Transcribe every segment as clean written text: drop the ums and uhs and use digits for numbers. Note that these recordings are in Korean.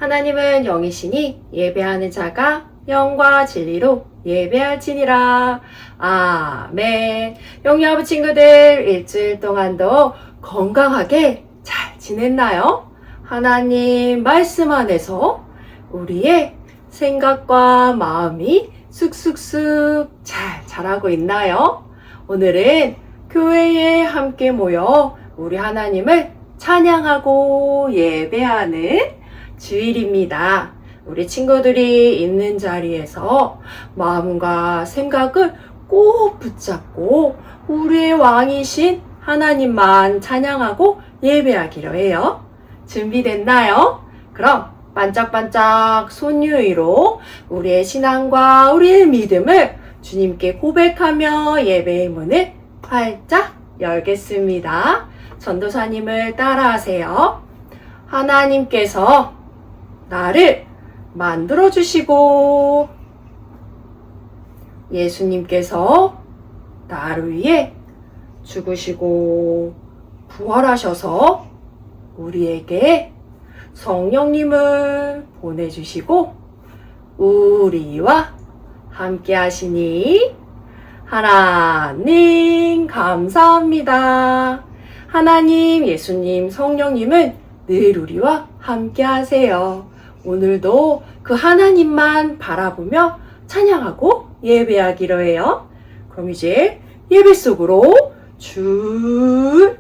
하나님은 영이시니 예배하는 자가 영과 진리로 예배할지니라. 아멘. 영유아부 친구들, 일주일 동안도 건강하게 잘 지냈나요? 하나님 말씀 안에서 우리의 생각과 마음이 쑥쑥쑥 잘 자라고 있나요? 오늘은 교회에 함께 모여 우리 하나님을 찬양하고 예배하는 주일입니다. 우리 친구들이 있는 자리에서 마음과 생각을 꼭 붙잡고 우리의 왕이신 하나님만 찬양하고 예배하기로 해요. 준비됐나요? 그럼 반짝반짝 손 위로 우리의 신앙과 우리의 믿음을 주님께 고백하며 예배의 문을 활짝 열겠습니다. 전도사님을 따라하세요. 하나님께서 나를 만들어주시고 예수님께서 나를 위해 죽으시고 부활하셔서 우리에게 성령님을 보내주시고 우리와 함께 하시니 하나님 감사합니다. 하나님, 예수님, 성령님은 늘 우리와 함께 하세요. 오늘도 그 하나님만 바라보며 찬양하고 예배하기로 해요. 그럼 이제 예배 속으로 출발!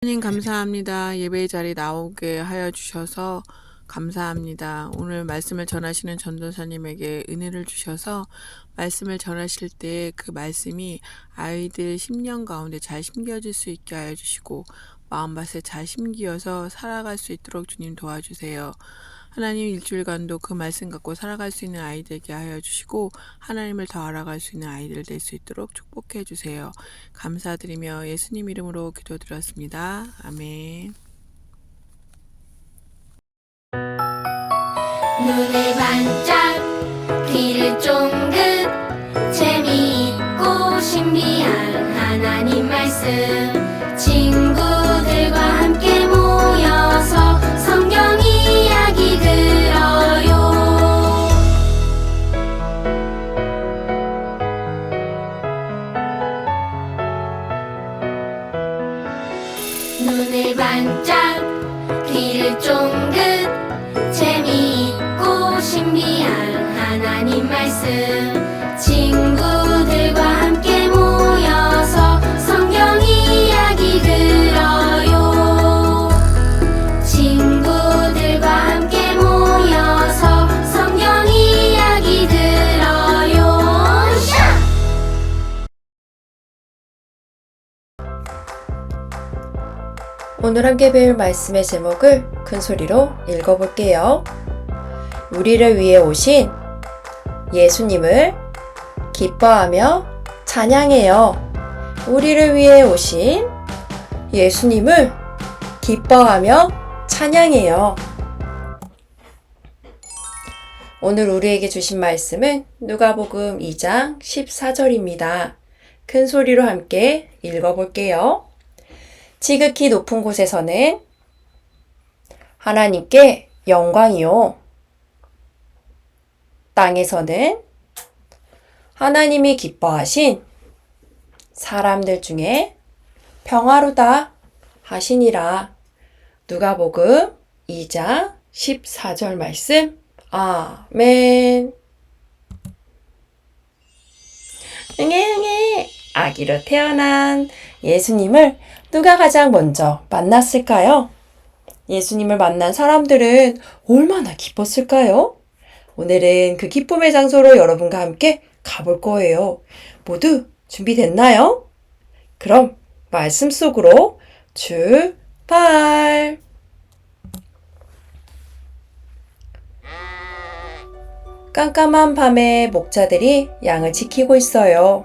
하나님 감사합니다. 예배의 자리 나오게 하여 주셔서 감사합니다. 오늘 말씀을 전하시는 전도사님에게 은혜를 주셔서 말씀을 전하실 때 그 말씀이 아이들 심령 가운데 잘 심겨질 수 있게 하여 주시고 마음밭에 잘 심기어서 살아갈 수 있도록 주님 도와주세요. 하나님 일주일간도 그 말씀 갖고 살아갈 수 있는 아이 되게 하여 주시고 하나님을 더 알아갈 수 있는 아이들 될 수 있도록 축복해 주세요. 감사드리며 예수님 이름으로 기도드렸습니다. 아멘. 눈을 반짝 귀를 쫑긋 재미있고 신비한 하나님 말씀 친구들과 함께 모여서 성경 이야기 들어요. 눈을 반짝 귀를 쫑긋 재미있고 신비한 하나님 말씀 친구들과 함께 모여서 성경 이야기 들어요. 친구들과 함께 모여서 성경 이야기 들어요. 샤! 오늘 함께 배울 말씀의 제목을 큰 소리로 읽어볼게요. 우리를 위해 오신 예수님을 기뻐하며 찬양해요. 우리를 위해 오신 예수님을 기뻐하며 찬양해요. 오늘 우리에게 주신 말씀은 누가복음 2장 14절입니다. 큰 소리로 함께 읽어볼게요. 지극히 높은 곳에서는 하나님께 영광이요. 땅에서는 하나님이 기뻐하신 사람들 중에 평화로다 하시니라. 누가복음 2장 14절 말씀. 아멘. 응애 아기로 태어난 예수님을 누가 가장 먼저 만났을까요? 예수님을 만난 사람들은 얼마나 기뻤을까요? 오늘은 그 기쁨의 장소로 여러분과 함께 가볼 거예요. 모두 준비됐나요? 그럼 말씀 속으로 출발! 깜깜한 밤에 목자들이 양을 지키고 있어요.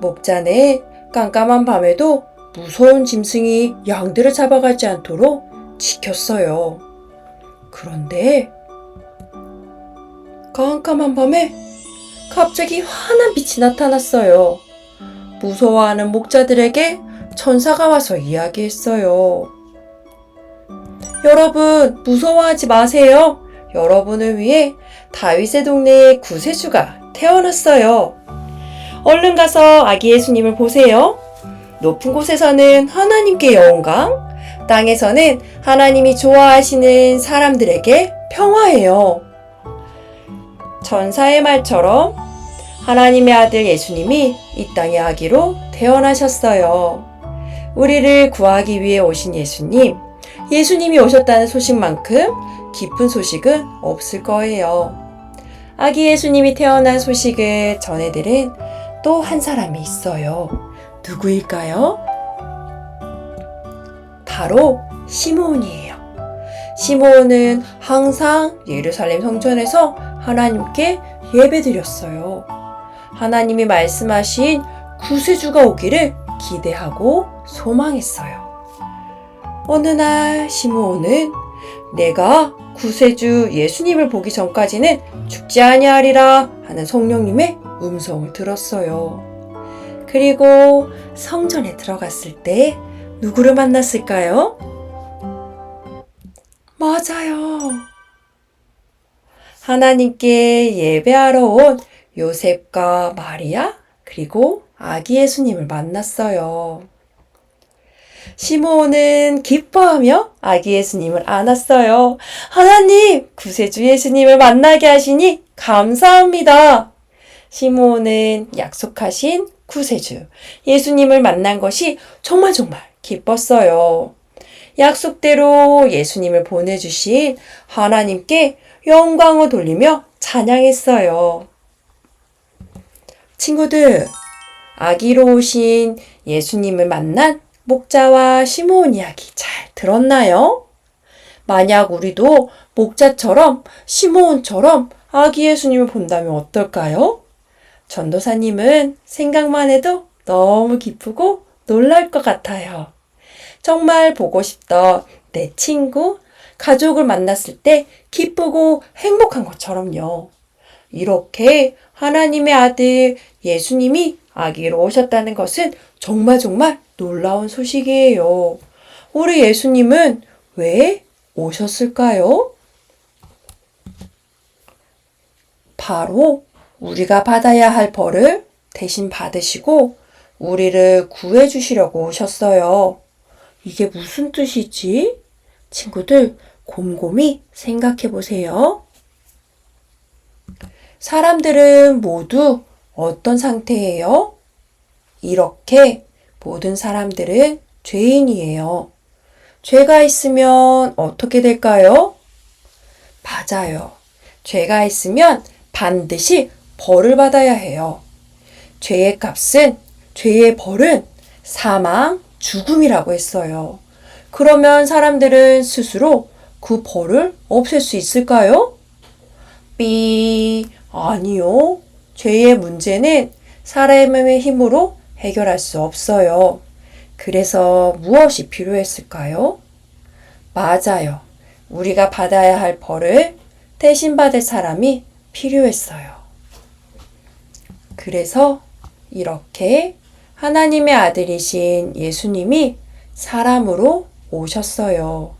목자는 깜깜한 밤에도 무서운 짐승이 양들을 잡아가지 않도록 지켰어요. 그런데 깜깜한 밤에 갑자기 환한 빛이 나타났어요. 무서워하는 목자들에게 천사가 와서 이야기했어요. 여러분, 무서워하지 마세요. 여러분을 위해 다윗의 동네에 구세주가 태어났어요. 얼른 가서 아기 예수님을 보세요. 높은 곳에서는 하나님께 영광, 땅에서는 하나님이 좋아하시는 사람들에게 평화예요. 전사의 말처럼 하나님의 아들 예수님이 이 땅의 아기로 태어나셨어요. 우리를 구하기 위해 오신 예수님, 예수님이 오셨다는 소식만큼 기쁜 소식은 없을 거예요. 아기 예수님이 태어난 소식을 전해들은 또 한 사람이 있어요. 누구일까요? 바로 시므온이에요. 시므온은 항상 예루살렘 성전에서 하나님께 예배드렸어요. 하나님이 말씀하신 구세주가 오기를 기대하고 소망했어요. 어느 날 시므온은 내가 구세주 예수님을 보기 전까지는 죽지 아니하리라 하는 성령님의 음성을 들었어요. 그리고 성전에 들어갔을 때 누구를 만났을까요? 맞아요. 하나님께 예배하러 온 요셉과 마리아 그리고 아기 예수님을 만났어요. 시므온은 기뻐하며 아기 예수님을 안았어요. 하나님, 구세주 예수님을 만나게 하시니 감사합니다. 시므온은 약속하신 구세주 예수님을 만난 것이 정말 기뻤어요. 약속대로 예수님을 보내주신 하나님께 영광을 돌리며 찬양했어요. 친구들, 아기로 오신 예수님을 만난 목자와 시므온 이야기 잘 들었나요? 만약 우리도 목자처럼 시므온처럼 아기 예수님을 본다면 어떨까요? 전도사님은 생각만 해도 너무 기쁘고 놀랄 것 같아요. 정말 보고 싶던 내 친구, 가족을 만났을 때 기쁘고 행복한 것처럼요. 이렇게 하나님의 아들 예수님이 아기로 오셨다는 것은 정말 놀라운 소식이에요. 우리 예수님은 왜 오셨을까요? 바로 우리가 받아야 할 벌을 대신 받으시고 우리를 구해 주시려고 오셨어요. 이게 무슨 뜻이지? 친구들, 곰곰이 생각해 보세요. 사람들은 모두 어떤 상태예요? 이렇게 모든 사람들은 죄인이에요. 죄가 있으면 어떻게 될까요? 맞아요. 죄가 있으면 반드시 벌을 받아야 해요. 죄의 값은, 죄의 벌은 사망, 죽음이라고 했어요. 그러면 사람들은 스스로 그 벌을 없앨 수 있을까요? 아니요. 죄의 문제는 사람의 힘으로 해결할 수 없어요. 그래서 무엇이 필요했을까요? 맞아요. 우리가 받아야 할 벌을 대신 받을 사람이 필요했어요. 그래서 이렇게 하나님의 아들이신 예수님이 사람으로 오셨어요.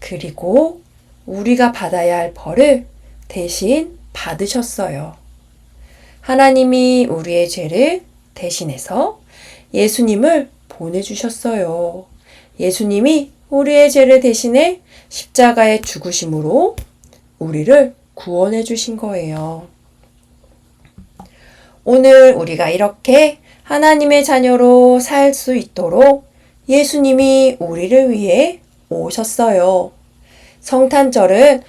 그리고 우리가 받아야 할 벌을 대신 받으셨어요. 하나님이 우리의 죄를 대신해서 예수님을 보내주셨어요. 예수님이 우리의 죄를 대신해 십자가에 죽으심으로 우리를 구원해 주신 거예요. 오늘 우리가 이렇게 하나님의 자녀로 살 수 있도록 예수님이 우리를 위해 오셨어요. 성탄절은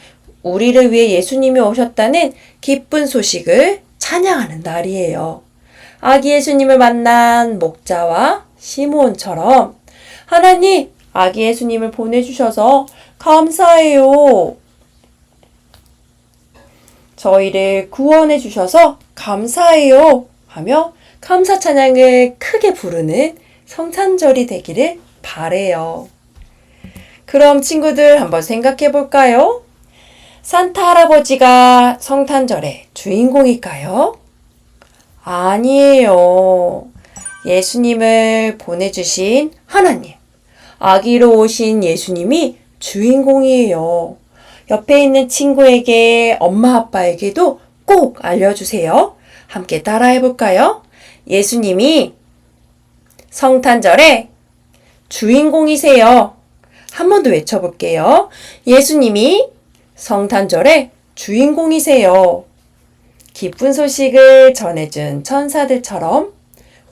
우리를 위해 예수님이 오셨다는 기쁜 소식을 찬양하는 날이에요. 아기 예수님을 만난 목자와 시므온처럼 하나님, 아기 예수님을 보내주셔서 감사해요. 저희를 구원해 주셔서 감사해요 하며 감사 찬양을 크게 부르는 성탄절이 되기를 바래요. 그럼 친구들 한번 생각해 볼까요? 산타 할아버지가 성탄절의 주인공일까요? 아니에요. 예수님을 보내주신 하나님, 아기로 오신 예수님이 주인공이에요. 옆에 있는 친구에게, 엄마 아빠에게도 꼭 알려주세요. 함께 따라해 볼까요? 예수님이 성탄절의 주인공이세요. 한 번 더 외쳐볼게요. 예수님이 성탄절의 주인공이세요. 기쁜 소식을 전해준 천사들처럼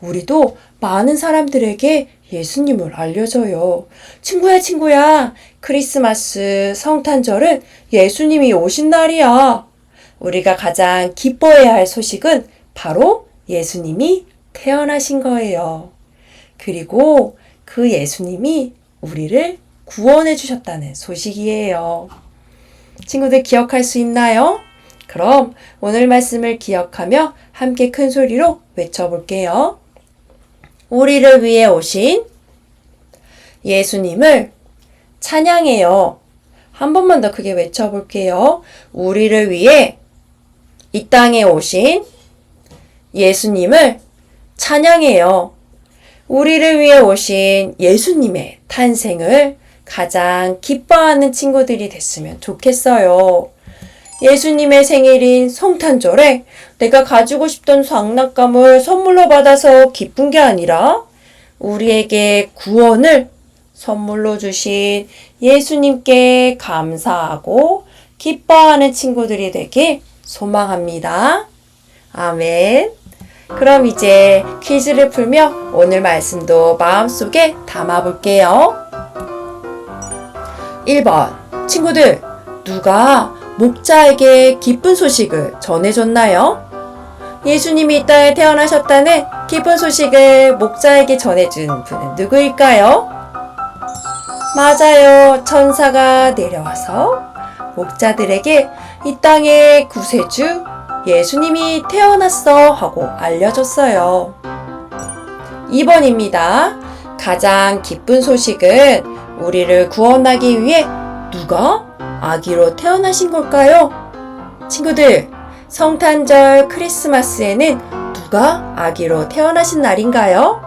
우리도 많은 사람들에게 예수님을 알려줘요. 친구야, 크리스마스, 성탄절은 예수님이 오신 날이야. 우리가 가장 기뻐해야 할 소식은 바로 예수님이 태어나신 거예요. 그리고 그 예수님이 우리를 구원해 주셨다는 소식이에요. 친구들 기억할 수 있나요? 그럼 오늘 말씀을 기억하며 함께 큰 소리로 외쳐볼게요. 우리를 위해 오신 예수님을 찬양해요. 한 번만 더 크게 외쳐볼게요. 우리를 위해 이 땅에 오신 예수님을 찬양해요. 우리를 위해 오신 예수님의 탄생을 가장 기뻐하는 친구들이 됐으면 좋겠어요. 예수님의 생일인 성탄절에 내가 가지고 싶던 장난감을 선물로 받아서 기쁜 게 아니라 우리에게 구원을 선물로 주신 예수님께 감사하고 기뻐하는 친구들이 되길 소망합니다. 아멘. 그럼 이제 퀴즈를 풀며 오늘 말씀도 마음속에 담아볼게요. 1번. 친구들, 누가 목자에게 기쁜 소식을 전해줬나요? 예수님이 이 땅에 태어나셨다는 기쁜 소식을 목자에게 전해준 분은 누구일까요? 맞아요. 천사가 내려와서 목자들에게 이 땅의 구세주 예수님이 태어났어 하고 알려줬어요. 2번입니다. 가장 기쁜 소식은 우리를 구원하기 위해 누가 아기로 태어나신 걸까요? 친구들, 성탄절 크리스마스에는 누가 아기로 태어나신 날인가요?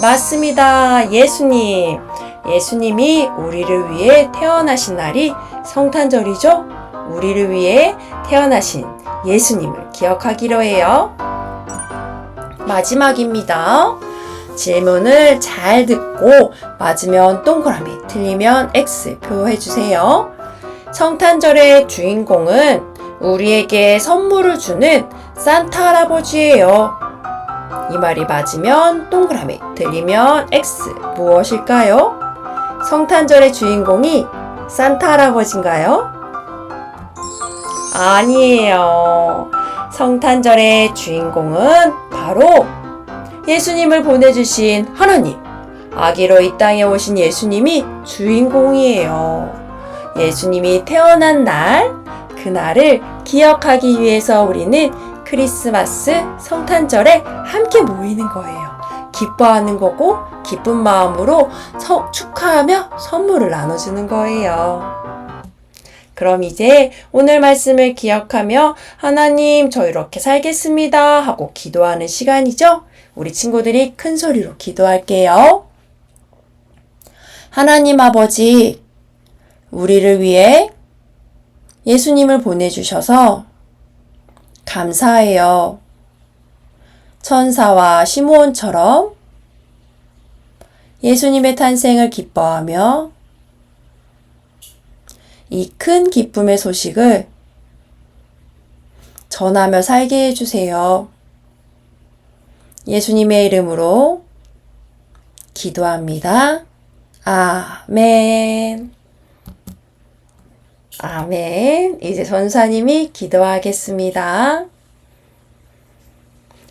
맞습니다. 예수님. 예수님이 우리를 위해 태어나신 날이 성탄절이죠? 우리를 위해 태어나신 예수님을 기억하기로 해요. 마지막입니다. 질문을 잘 듣고 맞으면 동그라미, 틀리면 X 표해주세요. 성탄절의 주인공은 우리에게 선물을 주는 산타 할아버지예요. 이 말이 맞으면 동그라미, 틀리면 X. 무엇일까요? 성탄절의 주인공이 산타 할아버지인가요? 아니에요. 성탄절의 주인공은 바로 예수님을 보내주신 하나님, 아기로 이 땅에 오신 예수님이 주인공이에요. 예수님이 태어난 날, 그날을 기억하기 위해서 우리는 크리스마스 성탄절에 함께 모이는 거예요. 기뻐하는 거고 기쁜 마음으로 축하하며 선물을 나눠주는 거예요. 그럼 이제 오늘 말씀을 기억하며 하나님 저 이렇게 살겠습니다 하고 기도하는 시간이죠. 우리 친구들이 큰 소리로 기도할게요. 하나님 아버지, 우리를 위해 예수님을 보내주셔서 감사해요. 천사와 시므온처럼 예수님의 탄생을 기뻐하며 이 큰 기쁨의 소식을 전하며 살게 해주세요. 예수님의 이름으로 기도합니다. 아멘. 아멘. 이제 전사님이 기도하겠습니다.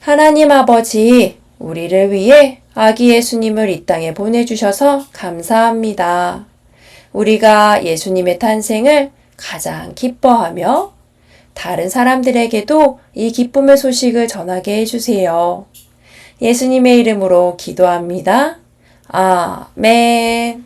하나님 아버지, 우리를 위해 아기 예수님을 이 땅에 보내주셔서 감사합니다. 우리가 예수님의 탄생을 가장 기뻐하며 다른 사람들에게도 이 기쁨의 소식을 전하게 해주세요. 예수님의 이름으로 기도합니다. 아멘.